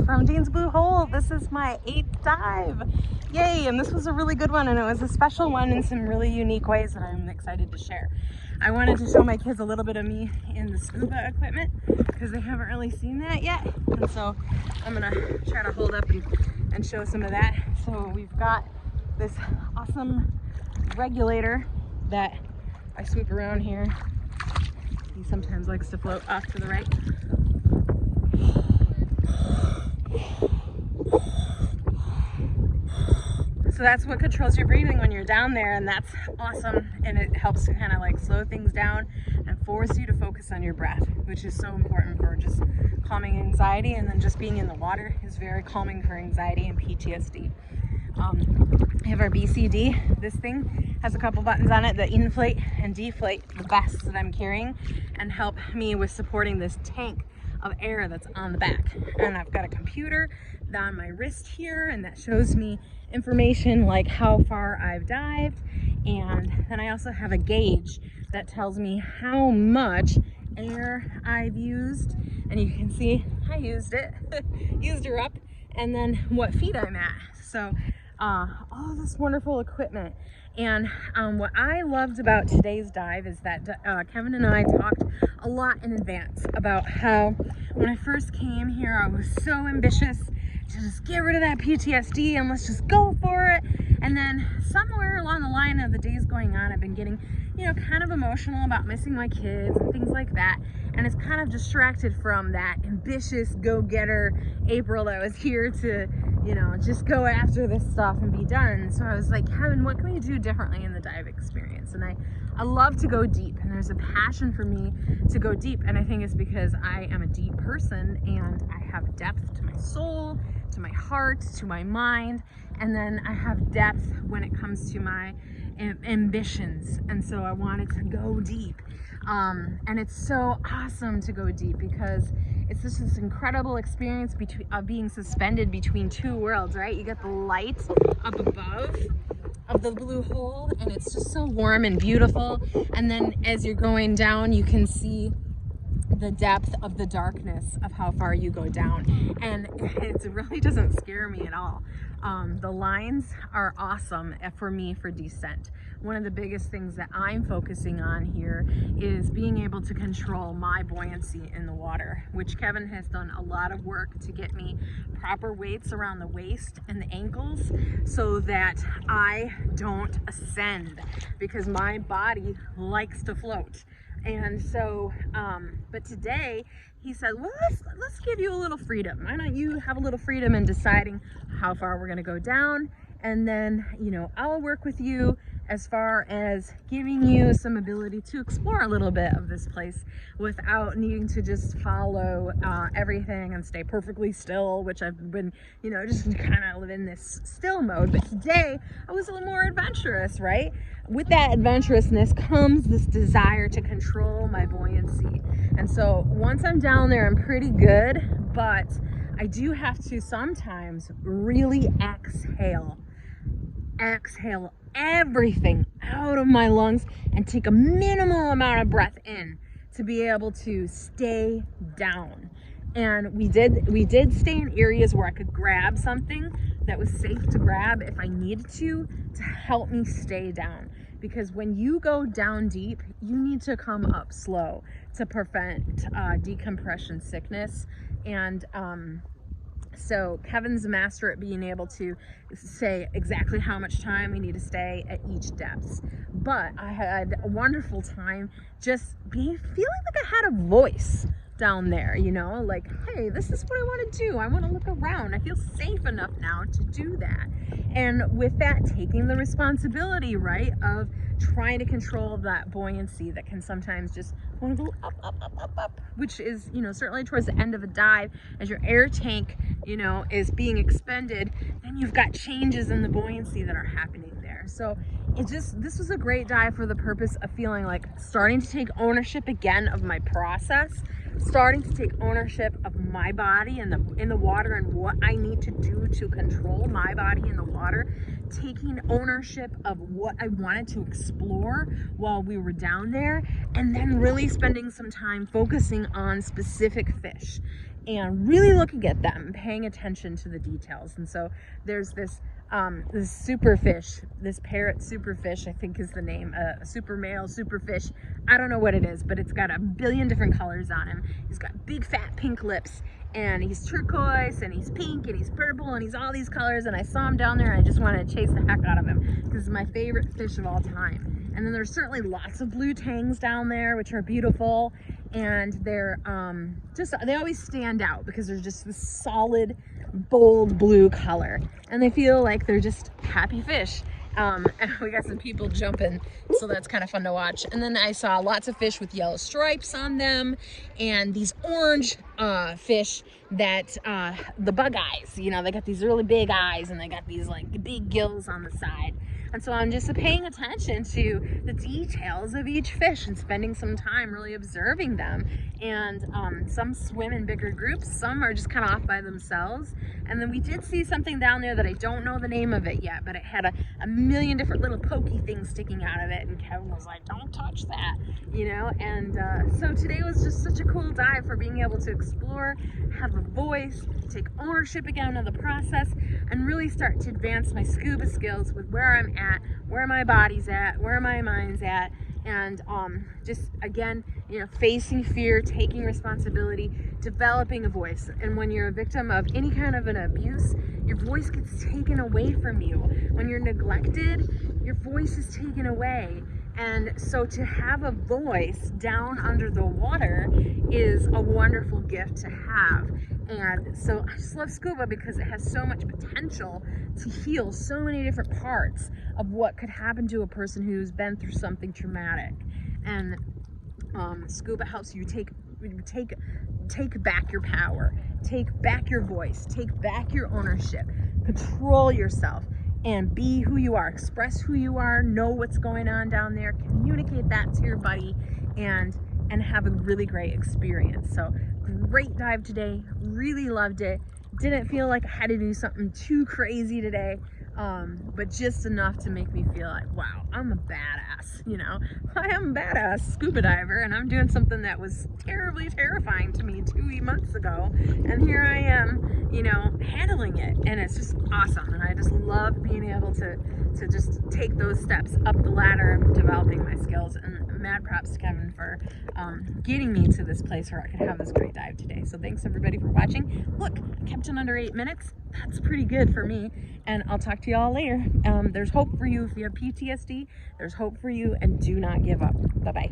from Dean's Blue Hole. This is my 8th dive. Yay, and this was a really good one, and it was a special one in some really unique ways that I'm excited to share. I wanted to show my kids a little bit of me in the scuba equipment because they haven't really seen that yet. And so I'm gonna try to hold up and show some of that. So we've got this awesome regulator that I swoop around here. He sometimes likes to float off to the right. So that's what controls your breathing when you're down there, and that's awesome. And it helps to kind of like slow things down and force you to focus on your breath, which is so important for just calming anxiety. And then just being in the water is very calming for anxiety and PTSD. I have our BCD. This thing has a couple buttons on it that inflate and deflate the vests that I'm carrying and help me with supporting this tank of air that's on the back. And I've got a computer on my wrist here, and that shows me information like how far I've dived. And then I also have a gauge that tells me how much air I've used. And you can see I used it, used her up, and then what feet I'm at. So all this wonderful equipment. And what I loved about today's dive is that Kevin and I talked a lot in advance about how when I first came here, I was so ambitious to just get rid of that PTSD and let's just go for it. And then somewhere along the line of the days going on, I've been getting, kind of emotional about missing my kids and things like that. And it's kind of distracted from that ambitious go-getter April that was here to, just go after this stuff and be done. So I was like, Kevin, what can we do differently in the dive experience? And I love to go deep, and there's a passion for me to go deep. And I think it's because I am a deep person and I have depth to my soul, to my heart, to my mind. And then I have depth when it comes to my ambitions. And so I wanted to go deep. And it's so awesome to go deep because it's just this incredible experience of being suspended between two worlds, right? You get the light up above of the blue hole, and it's just so warm and beautiful. And then as you're going down, you can see the depth of the darkness of how far you go down. And it really doesn't scare me at all. The lines are awesome for me for descent. One of the biggest things that I'm focusing on here is being able to control my buoyancy in the water, which Kevin has done a lot of work to get me proper weights around the waist and the ankles so that I don't ascend, because my body likes to float. And so, but today he said, well, let's give you a little freedom. Why don't you have a little freedom in deciding how far we're going to go down? And then, I'll work with you as far as giving you some ability to explore a little bit of this place without needing to just follow everything and stay perfectly still, which I've been, just kind of live in this still mode. But today I was a little more adventurous, right? With that adventurousness comes this desire to control my buoyancy. And so once I'm down there, I'm pretty good, but I do have to sometimes really exhale everything out of my lungs and take a minimal amount of breath in to be able to stay down. And we did stay in areas where I could grab something that was safe to grab if I needed to help me stay down. Because when you go down deep, you need to come up slow to prevent decompression sickness. And so Kevin's a master at being able to say exactly how much time we need to stay at each depth. But I had a wonderful time just feeling like I had a voice down there, like, hey, this is what I want to do. I want to look around. I feel safe enough now to do that. And with that, taking the responsibility, right, of trying to control that buoyancy that can sometimes just want to go up, which is, certainly towards the end of a dive, as your air tank, is being expended, then you've got changes in the buoyancy that are happening there. So this was a great dive for the purpose of feeling like starting to take ownership again of my process, starting to take ownership of my body and in the water and what I need to do to control my body in the water, taking ownership of what I wanted to explore while we were down there, and then really spending some time focusing on specific fish and really looking at them, paying attention to the details. And so there's this superfish, this parrot superfish, I think is the name, super male superfish. I don't know what it is, but it's got a billion different colors on him. He's got big fat pink lips, and he's turquoise, and he's pink, and he's purple, and he's all these colors. And I saw him down there, and I just wanted to chase the heck out of him because he's my favorite fish of all time. And then there's certainly lots of blue tangs down there, which are beautiful, and they're they always stand out because they're just this solid, bold blue color, and they feel like they're just happy fish. And we got some people jumping, so that's kind of fun to watch. And then I saw lots of fish with yellow stripes on them, and these orange fish that the bug eyes, you know, they got these really big eyes, and they got these like big gills on the side. And so I'm just paying attention to the details of each fish and spending some time really observing them. And some swim in bigger groups, some are just kind of off by themselves. And then we did see something down there that I don't know the name of it yet, but it had a million different little pokey things sticking out of it. And Kevin was like, don't touch that, you know? And so today was just such a cool dive for being able to explore, have a voice, take ownership again of the process, and really start to advance my scuba skills with where I'm at, where my body's at, where my mind's at, and just again, you know, facing fear, taking responsibility, developing a voice. And when you're a victim of any kind of an abuse, your voice gets taken away from you. When you're neglected, your voice is taken away. And so to have a voice down under the water is a wonderful gift to have. And so I just love scuba because it has so much potential to heal so many different parts of what could happen to a person who's been through something traumatic. And scuba helps you take back your power, take back your voice, take back your ownership, control yourself, and be who you are, express who you are, know what's going on down there, communicate that to your buddy, and have a really great experience. So great dive today, really loved it. Didn't feel like I had to do something too crazy today, but just enough to make me feel like, wow, I'm a badass, you know? I am a badass scuba diver, and I'm doing something that was terribly terrifying to me 2 months ago, and here I am, you know, handling it, and it's just awesome. And I just love being able to just take those steps up the ladder of developing my skills. And mad props to Kevin for getting me to this place where I could have this great dive today. So thanks everybody for watching. Look, I kept it under 8 minutes. That's pretty good for me. And I'll talk to you all later. There's hope for you if you have PTSD. There's hope for you, and do not give up. Bye-bye.